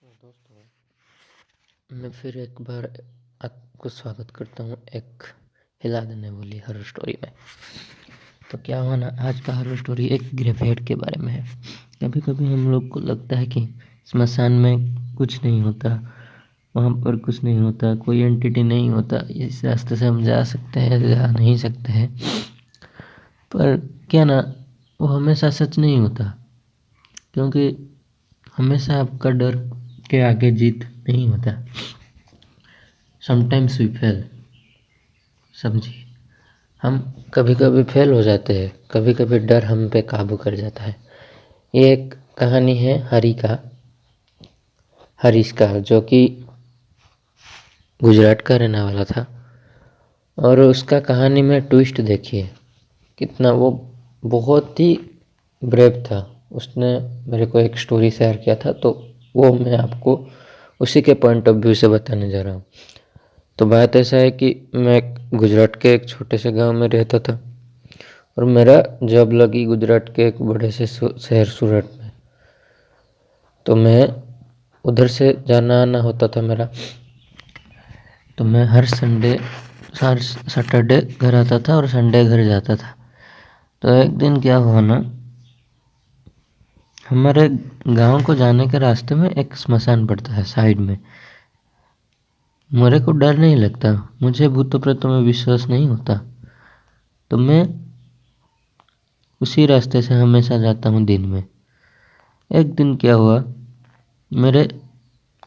दोस्तों, मैं फिर एक बार आपको स्वागत करता हूँ एक हिला देने वाली हॉरर स्टोरी में। तो क्या हुआ ना, आज का हॉरर स्टोरी एक ग्रेवयार्ड के बारे में है। कभी कभी हम लोग को लगता है कि स्मशान में कुछ नहीं होता, वहाँ पर कुछ नहीं होता, कोई एंटिटी नहीं होता, इस रास्ते से हम जा सकते हैं, जा नहीं सकते हैं। पर क्या ना, वो हमेशा सच नहीं होता, क्योंकि हमेशा आपका डर के आगे जीत नहीं होता। समटाइम्स वी फेल, समझिए, हम कभी कभी फेल हो जाते हैं, कभी कभी डर हम पे काबू कर जाता है। ये एक कहानी है हरीश का, जो कि गुजरात का रहने वाला था। और उसका कहानी में ट्विस्ट देखिए कितना, वो बहुत ही ब्रेव था। उसने मेरे को एक स्टोरी शेयर किया था, तो वो मैं आपको उसी के पॉइंट ऑफ व्यू से बताने जा रहा हूँ। तो बात ऐसा है कि मैं गुजरात के एक छोटे से गांव में रहता था और मेरा जॉब लगी गुजरात के एक बड़े से शहर सूरत में। तो मैं उधर से जाना आना होता था मेरा। तो मैं हर सैटरडे घर आता था और संडे घर जाता था। तो एक दिन क्या हुआ ना, हमारे गांव को जाने के रास्ते में एक स्मशान पड़ता है साइड में। मेरे को डर नहीं लगता, मुझे भूतों प्रेतों में विश्वास नहीं होता, तो मैं उसी रास्ते से हमेशा जाता हूँ दिन में। एक दिन क्या हुआ, मेरे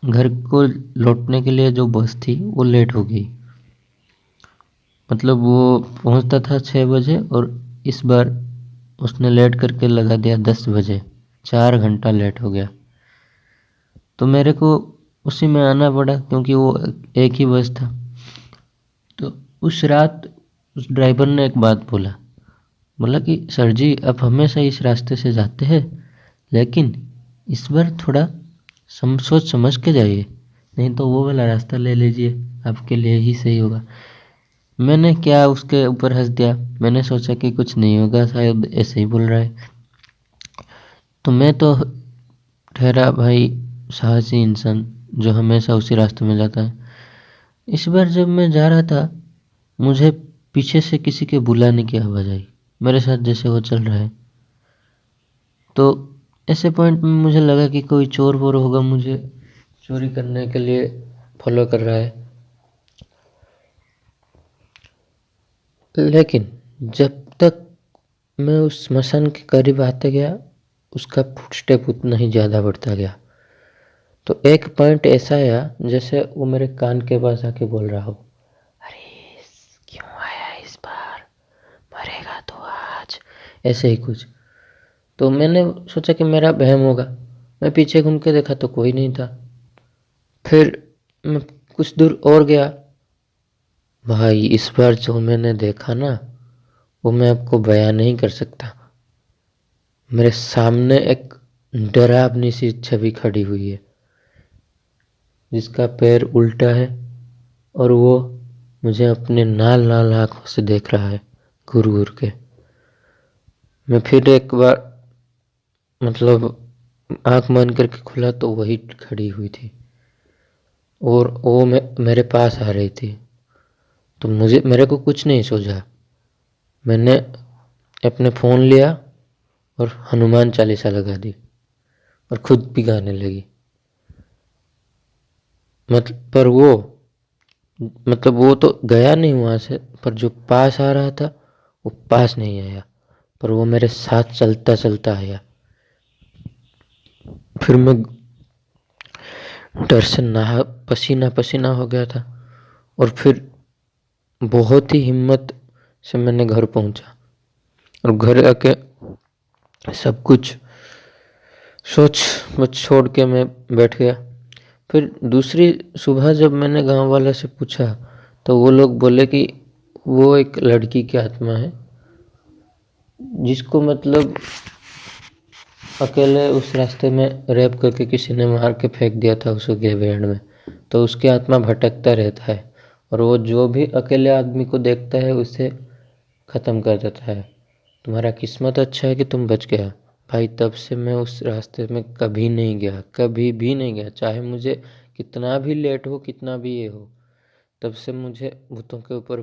घर को लौटने के लिए जो बस थी वो लेट हो गई। मतलब वो पहुँचता था 6 बजे और इस बार उसने लेट करके लगा दिया 10 बजे। 4 घंटा लेट हो गया। तो मेरे को उसी में आना पड़ा, क्योंकि वो एक ही बस था। तो उस रात उस ड्राइवर ने एक बात बोला कि सर जी, आप हमेशा इस रास्ते से जाते हैं, लेकिन इस बार थोड़ा सोच समझ के जाइए, नहीं तो वो वाला रास्ता ले लीजिए, आपके लिए ही सही होगा। मैंने क्या उसके ऊपर हंस दिया। मैंने सोचा कि कुछ नहीं होगा, शायद ऐसे ही बोल रहा है। तो मैं तो ठहरा भाई साहसी इंसान, जो हमेशा उसी रास्ते में जाता है। इस बार जब मैं जा रहा था, मुझे पीछे से किसी के बुलाने की आवाज़ आई, मेरे साथ जैसे वो चल रहा है। तो ऐसे पॉइंट में मुझे लगा कि कोई चोर वोर होगा, मुझे चोरी करने के लिए फॉलो कर रहा है। लेकिन जब तक मैं उस स्मशान के करीब आते गया, उसका फुटस्टेप उतना ही ज़्यादा बढ़ता गया। तो एक पॉइंट ऐसा आया जैसे वो मेरे कान के पास आके बोल रहा हो, अरे क्यों आया इस बार, मरेगा तो आज, ऐसे ही कुछ। तो मैंने सोचा कि मेरा वहम होगा। मैं पीछे घूम के देखा तो कोई नहीं था। फिर मैं कुछ दूर और गया। भाई इस बार जो मैंने देखा ना, वो मैं आपको बयान नहीं कर सकता। मेरे सामने एक डरावनी सी छवि खड़ी हुई है, जिसका पैर उल्टा है और वो मुझे अपने लाल लाल आंखों से देख रहा है, घूर घूर के। मैं फिर एक बार मतलब आंख बंद करके खुला तो वही खड़ी हुई थी और वो मेरे पास आ रही थी। तो मेरे को कुछ नहीं सूझा। मैंने अपने फ़ोन लिया और हनुमान चालीसा लगा दी और खुद भी गाने लगी। मतलब वो तो गया नहीं वहाँ से, पर जो पास आ रहा था वो पास नहीं आया, पर वो मेरे साथ चलता चलता आया। फिर मैं डर से नहा पसीना पसीना हो गया था और फिर बहुत ही हिम्मत से मैंने घर पहुंचा और घर आके सब कुछ सोच बच छोड़ के मैं बैठ गया। फिर दूसरी सुबह जब मैंने गांव वाले से पूछा, तो वो लोग बोले कि वो एक लड़की की आत्मा है, जिसको मतलब अकेले उस रास्ते में रेप करके किसी ने मार के फेंक दिया था उस ग्रेवयार्ड में। तो उसकी आत्मा भटकता रहता है और वो जो भी अकेले आदमी को देखता है उसे ख़त्म कर देता है। तुम्हारा किस्मत अच्छा है कि तुम बच गया, भाई तब से मैं उस रास्ते में कभी नहीं गया, कभी भी नहीं गया, चाहे मुझे कितना भी लेट हो, कितना भी ये हो। तब से मुझे भूतों के ऊपर